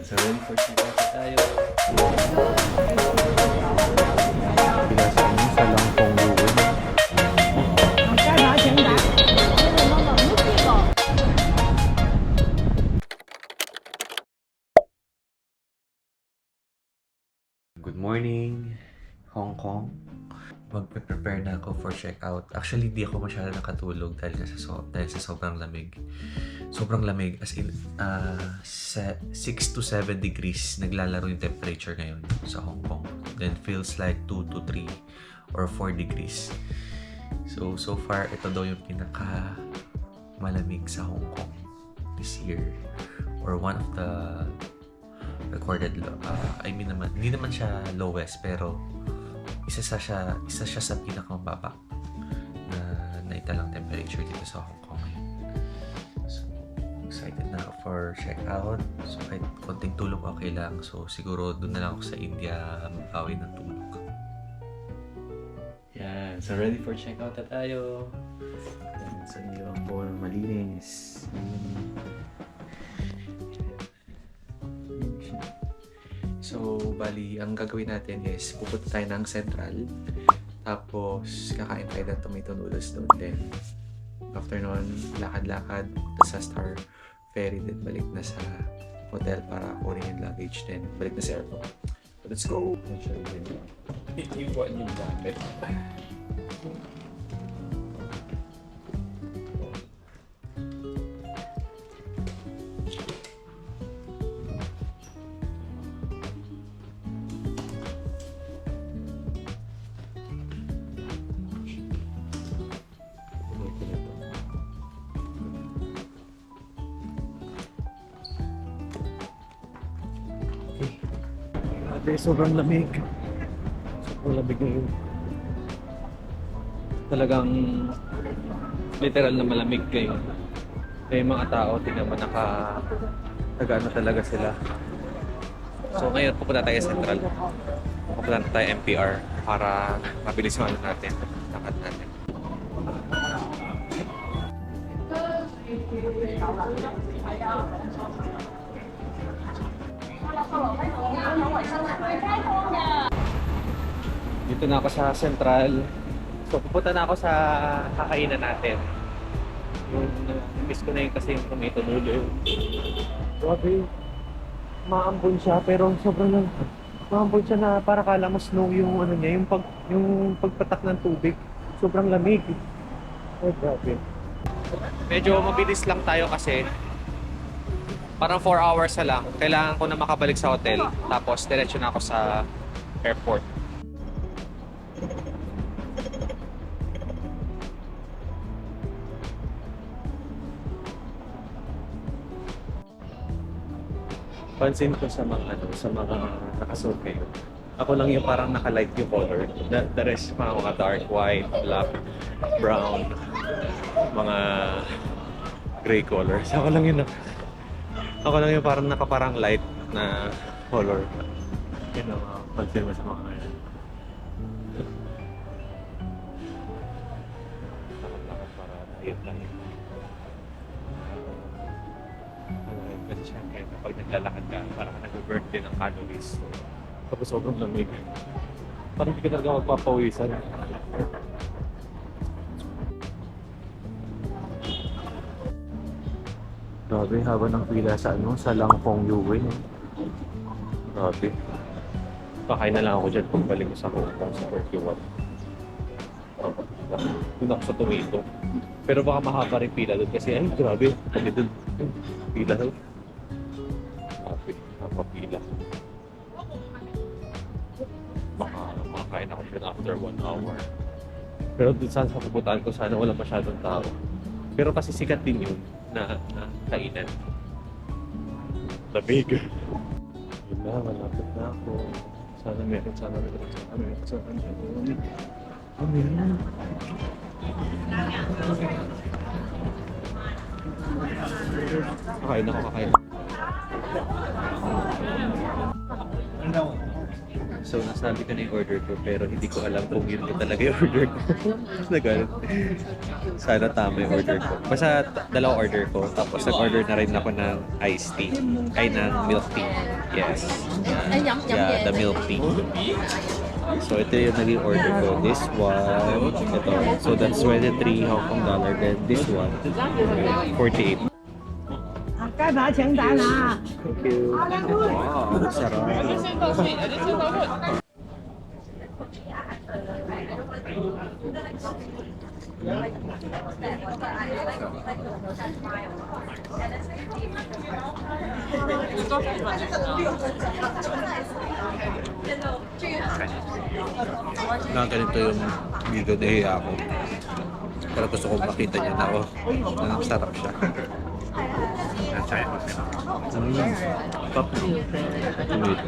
So ready for check-out na tayo. Bila sa inyo sa Langkong Luwin. Good morning, Hong Kong. Magpe-prepare na ako for check-out. Actually, di ako masyado nakatulog dahil sa sobrang lamig. Sobrang lamig, as in, 6 to 7 degrees naglalaro yung temperature ngayon sa Hong Kong. Then feels like 2 to 3 or 4 degrees. So far, ito daw yung pinaka malamig sa Hong Kong this year. Or one of the recorded hindi naman siya lowest, pero isa siya sa pinakamababa na naitalang temperature dito sa Hong Kong ngayon. So excited na ako for check out. So kahit konting tulog okay lang. So siguro doon na lang ako sa India mabawi ng tulog. Yan. So ready for check-out na tayo. Yan. So hindi lang po malinis. So, bali, ang gagawin natin is pupunta tayo ng Central. Tapos, kakain tayo ng tomato noodles doon. Then, after nun, lakad-lakad sa Star Ferry. Then, balik na sa hotel para kunin yung luggage. Then, balik na sa airport. So, let's go! Iwan yung gamit. Sobrang lamig. Sobrang lamig ngayon. Talagang literal na malamig ngayon. May mga tao, tingnan mo nag-ano talaga sila. So ngayon pupunta tayo sa Central. Pupunta tayo MPR para mabilis yung ano natin. Lakad natin. Dito na ako sa Central. So pupunta na ako sa kakainan natin. Yung miss ko na yun kasi yung tomato noodle. Grabe. Maambon siya pero sobrang lang. Maambon siya na para kala mo snow yung ano niya, yung pagpatak ng tubig. Sobrang lamig. Oh, grabe. Medyo mabilis lang tayo kasi parang 4 hours na lang. Kailangan ko na makabalik sa hotel. Tapos diretso na ako sa airport. Pansin ko sa mga nakasuot ngayon. Ako lang yung parang naka-light yung color. The rest mga dark white, black, brown, mga gray colors. Ako lang yung parang nakaparang light na color. Yun ang pansin mo sa mga ngayon. Lakad para ayun lang yun. Kasi syempre, kapag naglalakad ka, parang nag-burn din ang calories. Tapos sobrang lamig. Parang hindi ka talaga magpapawisan. Grabe, haba ng pila sa Langkong Luwin. Grabe. Kakain na lang ako dyan pagbalik ko sa Hong Kong sa 41. Doon ako sa tomato. Pero baka mahaba rin pila doon kasi ay grabe. Pati doon, pila doon. Grabe, haba pila. Baka makakain ako dyan after 1 hour. Pero doon saan sa pupuntahan ko, sana wala masyadong tao. Pero kasi sikat din yun na kainan. Lamig. Yun na, malapit na ako. Sana meron. Meron. Kakain ako. So, nasabi ko na yung order ko, pero hindi ko alam kung yun yung talaga yung order ko. Nagalit. Sana tama yung order ko. Basta dalawang order ko. Tapos nag-order na rin ako ng iced tea. Ay, ng milk tea. Yes. Yeah, the milk tea. So, ito yung naging order ko. This one, ito. So, that's 23 Hong Kong dollar. Then, this one, 48. 该把钱打拿。 Thank you. Wow, sarap. Na ganito yung video na ako. Pero gusto kong makita niya na na sarap siya. Top. Tomato.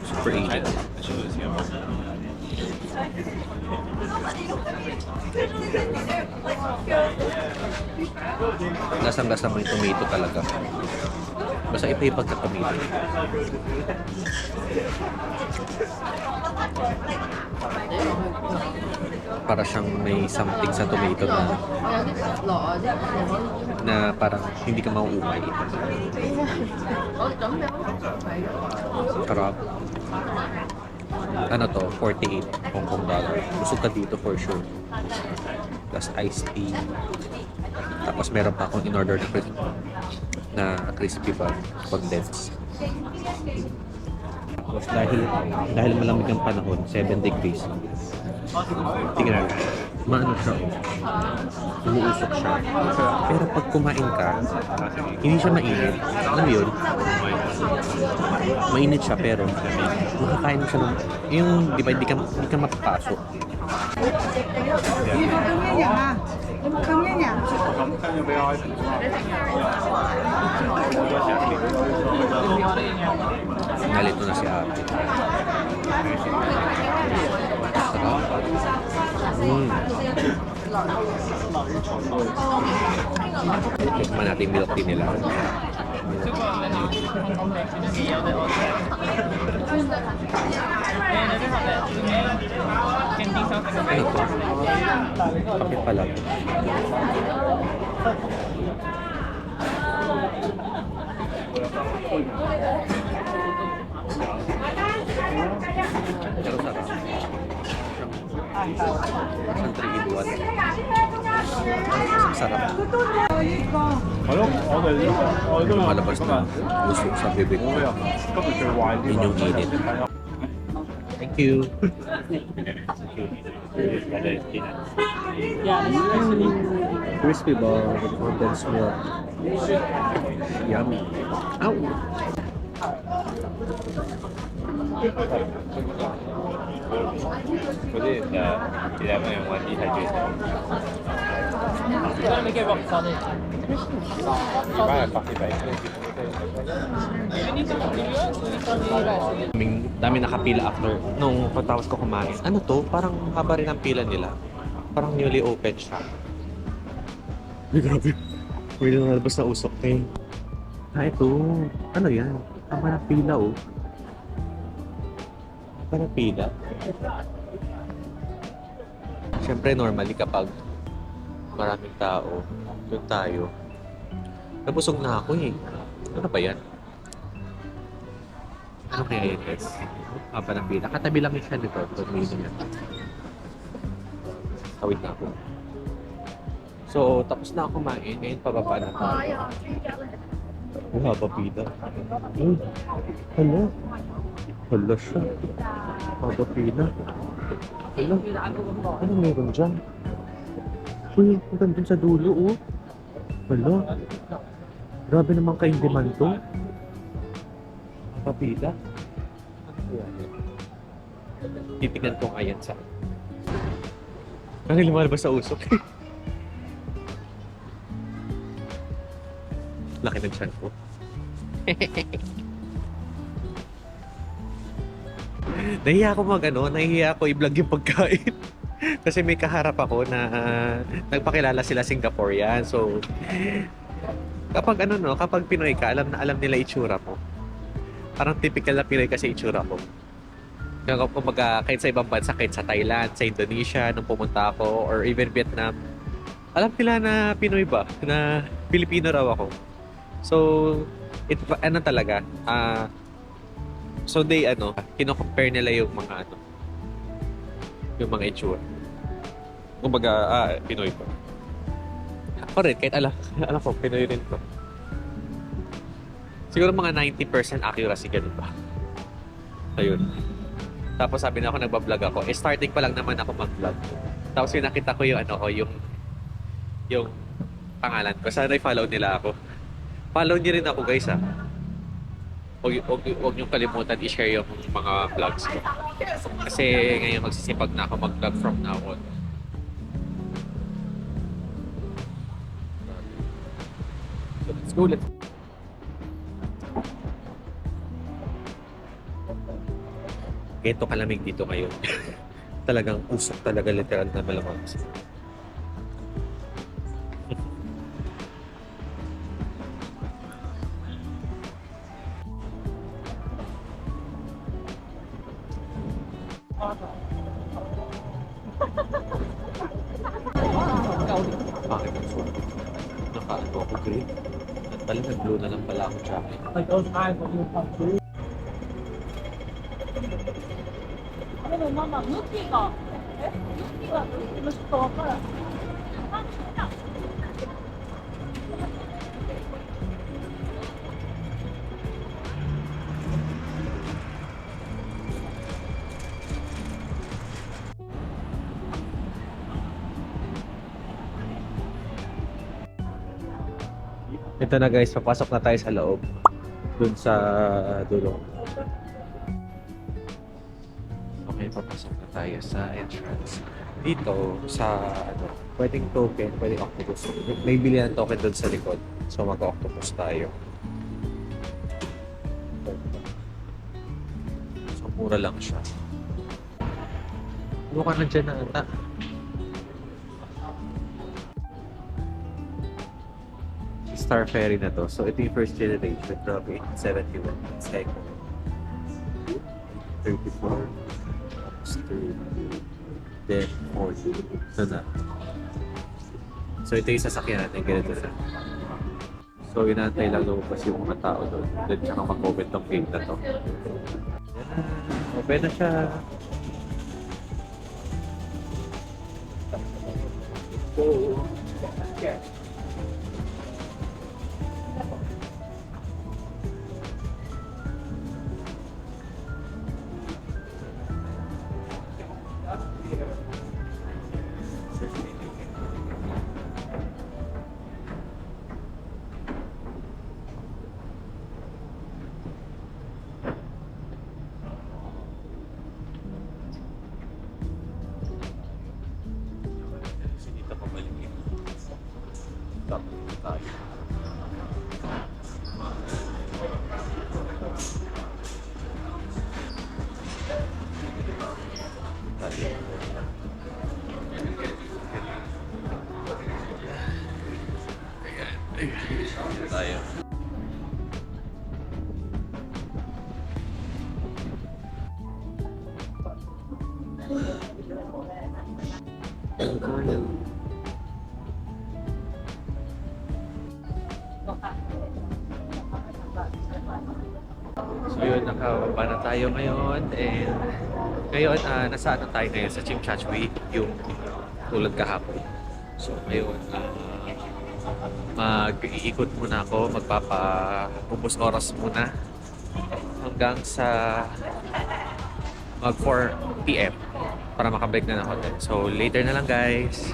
Super easy. Lasang-lasa mo yung tomato talaga. Basta iba yung pagka-tomato. Para siyang may something sa tomato na parang hindi ka mauumay. Sarap. Ano to? 48 Hong Kong dollar. Busog ka dito for sure. Plus iced tea. Tapos meron pa akong in-order na crispy pa. Condensed. Tapos dahil malamig ang panahon, 7 degrees. Tingnan mo. Maano siya. Umuusok siya. Pero pag kumain ka, hindi siya mainit. Alam mo yun? Mainit siya pero makakain mo siya ng... Yung, di ba, hindi ka mapapasok. 鱼多跟面点啊，跟面点。 Nalito na si ate. Tikman natin yung milk tea nila. Ano to? Kape pala. Pero sarap. Isang 3 in 1. Sarap. Lumalabas na usok sa bibig ko. Yun yung init. Thank you. Crispy ball with condensed milk. Yummy. Ow! Dami nakapila after nung pagtapos ko kumain. Ano to? Parang haba rin ang pila nila. Parang newly open siya. Ay, grabe. May nalabas na usok eh. Ito. Ano yan? Haba ng pila oh. Haba ng pila. Siyempre normally kapag maraming tao, doon tayo. Nabusog na ako eh. Ano ba yan? Ano kaya yun guys? Haba ng pila. Katabi lang siya nito. Ito may niya. Tawid na ako. So, tapos na ako kumain. Ngayon pababa na tayo. Oh, haba pila. Hala. Hala siya. Haba pila. Hala. Ano meron dyan? Uy, ang ganda sa dulo oh. Hala. Grabe naman kaindiman to. Haba pila. Titignan ko nga yan sa... Ano lumalabas sa usok? Laki ng tiyan ko. Nahiya ako nahiya ako i-vlog yung pagkain. Kasi may kaharap ako na nagpakilala sila Singaporean. So, kapag kapag Pinoy ka, alam nila itsura mo. Parang typical na Pinoy kasi itsura ko. Kaya kumbaga, kahit sa ibang bansa, kahit sa Thailand, sa Indonesia, nung pumunta ako, or even Vietnam, alam nila na Pinoy ba? Na Pilipino raw ako. So, ano talaga, so they, kino-compare nila yung mga, yung mga itsura. Kumbaga, Pinoy ko. Ako rin, kahit alam ko, Pinoy rin ko. Siguro mga 90% accuracy, ganun ba? Ayun. Tapos sabi na ako, nagbablog ako. Starting pa lang naman ako mag-vlog. Tapos yung nakita ko yung yung pangalan ko. Sana i-follow nila ako. Follow niyo rin ako, guys, ha. Huwag niyong kalimutan i-share yung mga vlogs ko. Kasi ngayon magsisipag na ako mag-vlog from now on. So let's go. Ganito kalamig dito ngayon. Talagang usok talaga, literal na malamang. Bakit ang sulit? Nakaano ako green? At pala nag-blue na lang pala ako jacket. Ito na guys, papasok na tayo sa loob. Dun sa dulo. Okay, papasok na tayo sa entrance. Dito, sa pwedeng token, pwedeng octopus. May bili ng token dun sa likod. So mag-octopus tayo. So mura lang siya. Ano ka na dyan na ata? Star Ferry na to. So, ito yung first generation. Grabe, 71. Second. 34. Tapos 30. Then, 40. Ito na. So, ito yung sasakyan natin. Ganito na. So, inaantay lang lumabas yung mga tao doon. Then, tsaka mag-open tong gate na to. Open na siya. Tayo. So yun, nakababa na tayo ngayon and ngayon nasa ano tayo ngayon sa Chimchachwi, yung tulad kahapon. So ngayon mag-iikot muna ako, magpapapupos oras muna hanggang sa mag 4 PM para makabalik na ng hotel. So later na lang guys.